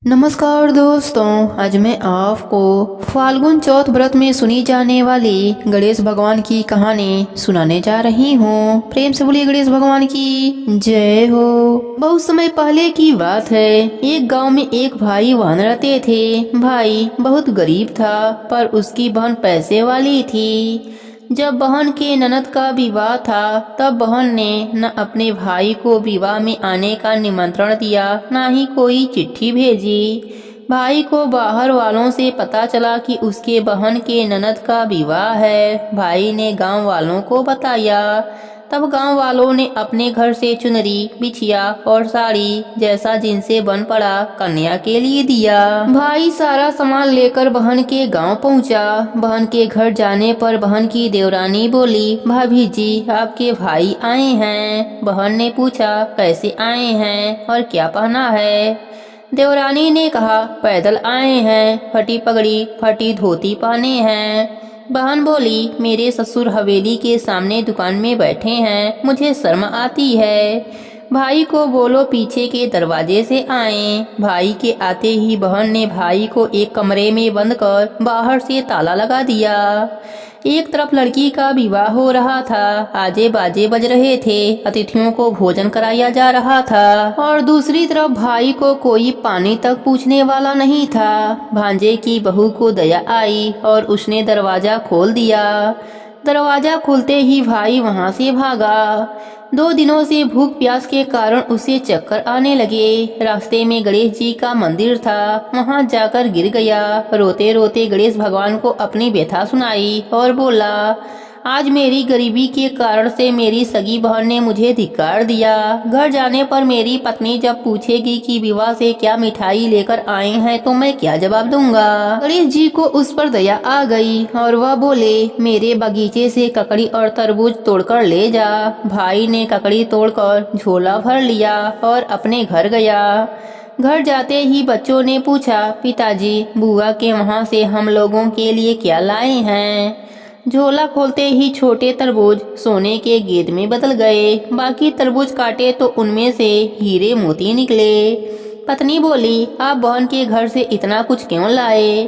नमस्कार दोस्तों, आज मैं आपको फाल्गुन चौथ व्रत में सुनी जाने वाली गणेश भगवान की कहानी सुनाने जा रही हूँ। प्रेम से बोलिए गणेश भगवान की जय हो। बहुत समय पहले की बात है। एक गांव में एक भाई बहन रहते थे। भाई बहुत गरीब था पर उसकी बहन पैसे वाली थी। जब बहन के ननद का विवाह था तब बहन ने न अपने भाई को विवाह में आने का निमंत्रण दिया, न ही कोई चिट्ठी भेजी। भाई को बाहर वालों से पता चला कि उसके बहन के ननद का विवाह है। भाई ने गांव वालों को बताया। तब गांव वालों ने अपने घर से चुनरी, बिछिया और साड़ी जैसा जिनसे बन पड़ा कन्या के लिए दिया। भाई सारा सामान लेकर बहन के गांव पहुंचा। बहन के घर जाने पर बहन की देवरानी बोली, भाभी जी आपके भाई आए हैं। बहन ने पूछा, कैसे आए हैं और क्या पहना है? देवरानी ने कहा, पैदल आए हैं, फटी पगड़ी फटी धोती पहने हैं। बहन बोली, मेरे ससुर हवेली के सामने दुकान में बैठे हैं, मुझे शर्म आती है। भाई को बोलो पीछे के दरवाजे से आए। भाई के आते ही बहन ने भाई को एक कमरे में बंद कर बाहर से ताला लगा दिया। एक तरफ लड़की का विवाह हो रहा था, आजे बाजे बज रहे थे, अतिथियों को भोजन कराया जा रहा था और दूसरी तरफ भाई को कोई पानी तक पूछने वाला नहीं था। भांजे की बहू को दया आई और उसने दरवाजा खोल दिया। दरवाजा खुलते ही भाई वहां से भागा। 2 दिनों से भूख प्यास के कारण उसे चक्कर आने लगे। रास्ते में गणेश जी का मंदिर था, वहां जाकर गिर गया। रोते रोते गणेश भगवान को अपनी व्यथा सुनाई और बोला, आज मेरी गरीबी के कारण से मेरी सगी बहन ने मुझे धिक्कार दिया। घर जाने पर मेरी पत्नी जब पूछेगी कि विवाह से क्या मिठाई लेकर आए हैं तो मैं क्या जवाब दूंगा। गणेश जी को उस पर दया आ गई और वह बोले, मेरे बगीचे से ककड़ी और तरबूज तोड़कर ले जा। भाई ने ककड़ी तोड़कर झोला भर लिया और अपने घर गया। घर जाते ही बच्चों ने पूछा, पिताजी बुआ के वहाँ से हम लोगों के लिए क्या लाए हैं? झोला खोलते ही छोटे तरबूज सोने के गेंद में बदल गए। बाकी तरबूज काटे तो उनमें से हीरे मोती निकले। पत्नी बोली, आप बहन के घर से इतना कुछ क्यों लाए?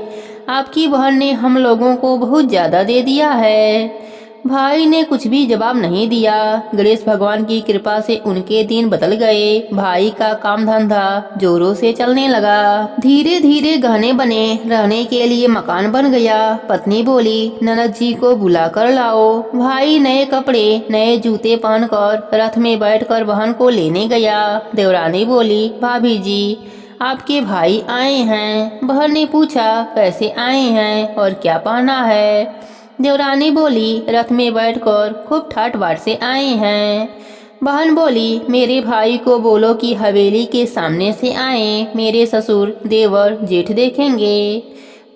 आपकी बहन ने हम लोगों को बहुत ज्यादा दे दिया है। भाई ने कुछ भी जवाब नहीं दिया। गणेश भगवान की कृपा से उनके दिन बदल गए। भाई का काम धंधा जोरों से चलने लगा। धीरे धीरे गहने बने, रहने के लिए मकान बन गया। पत्नी बोली, ननद जी को बुला कर लाओ। भाई नए कपड़े नए जूते पहनकर रथ में बैठकर बहन को लेने गया। देवरानी बोली, भाभी जी आपके भाई आए हैं। बहन ने पूछा, कैसे आए हैं और क्या पहना है? देवरानी बोली, रथ में बैठकर खूब ठाट बाट से आए हैं। बहन बोली, मेरे भाई को बोलो कि हवेली के सामने से आए, मेरे ससुर देवर जेठ देखेंगे।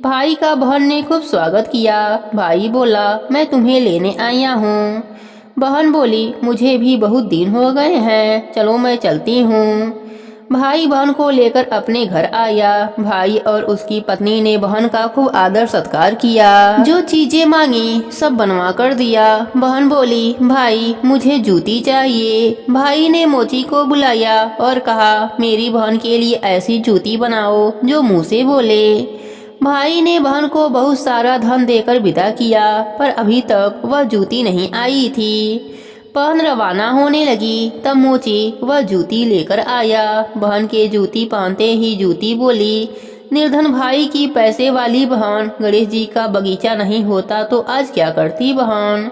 भाई का बहन ने खूब स्वागत किया। भाई बोला, मैं तुम्हें लेने आया हूँ। बहन बोली, मुझे भी बहुत दिन हो गए हैं, चलो मैं चलती हूँ। भाई बहन को लेकर अपने घर आया। भाई और उसकी पत्नी ने बहन का खूब आदर सत्कार किया। जो चीजें मांगी सब बनवा कर दिया। बहन बोली, भाई मुझे जूती चाहिए। भाई ने मोची को बुलाया और कहा, मेरी बहन के लिए ऐसी जूती बनाओ जो मुंह से बोले। भाई ने बहन को बहुत सारा धन देकर विदा किया, पर अभी तक वह जूती नहीं आई थी। बहन रवाना होने लगी तब मोची वह जूती लेकर आया। बहन के जूती पहनते ही जूती बोली, निर्धन भाई की पैसे वाली बहन, गणेश जी का बगीचा नहीं होता तो आज क्या करती बहन?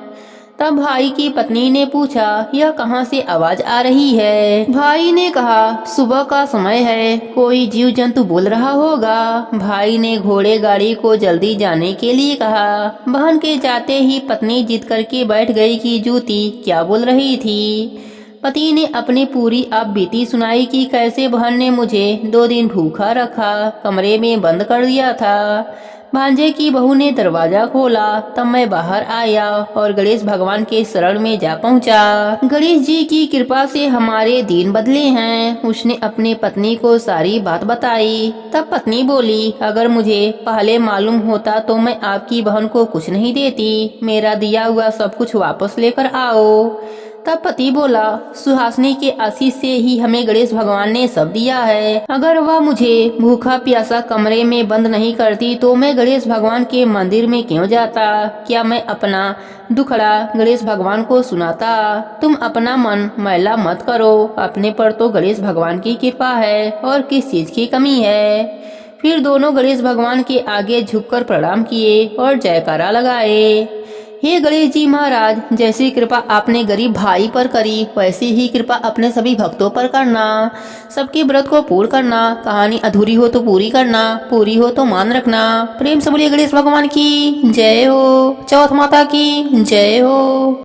तब भाई की पत्नी ने पूछा, यह कहाँ से आवाज आ रही है? भाई ने कहा, सुबह का समय है, कोई जीव जंतु बोल रहा होगा। भाई ने घोड़े गाड़ी को जल्दी जाने के लिए कहा। बहन के जाते ही पत्नी जिद करके बैठ गई कि जूती क्या बोल रही थी। पति ने अपनी पूरी आप बीती सुनाई कि कैसे बहन ने मुझे 2 दिन भूखा रखा, कमरे में बंद कर दिया था। भांजे की बहू ने दरवाजा खोला तब मैं बाहर आया और गणेश भगवान के शरण में जा पहुंचा। गणेश जी की कृपा से हमारे दिन बदले हैं। उसने अपनी पत्नी को सारी बात बताई। तब पत्नी बोली, अगर मुझे पहले मालूम होता तो मैं आपकी बहन को कुछ नहीं देती। मेरा दिया हुआ सब कुछ वापस लेकर आओ। तब पति बोला, सुहासिनी के आशीष से ही हमें गणेश भगवान ने सब दिया है। अगर वह मुझे भूखा प्यासा कमरे में बंद नहीं करती तो मैं गणेश भगवान के मंदिर में क्यों जाता? क्या मैं अपना दुखड़ा गणेश भगवान को सुनाता? तुम अपना मन मैला मत करो, अपने पर तो गणेश भगवान की कृपा है और किस चीज की कमी है। फिर दोनों गणेश भगवान के आगे झुककर प्रणाम किए और जयकारा लगाए। हे गणेश जी महाराज, जैसी कृपा आपने गरीब भाई पर करी वैसी ही कृपा अपने सभी भक्तों पर करना। सबके व्रत को पूर्ण करना, कहानी अधूरी हो तो पूरी करना, पूरी हो तो मान रखना। प्रेम से बोलिए गणेश भगवान की जय हो, चौथ माता की जय हो।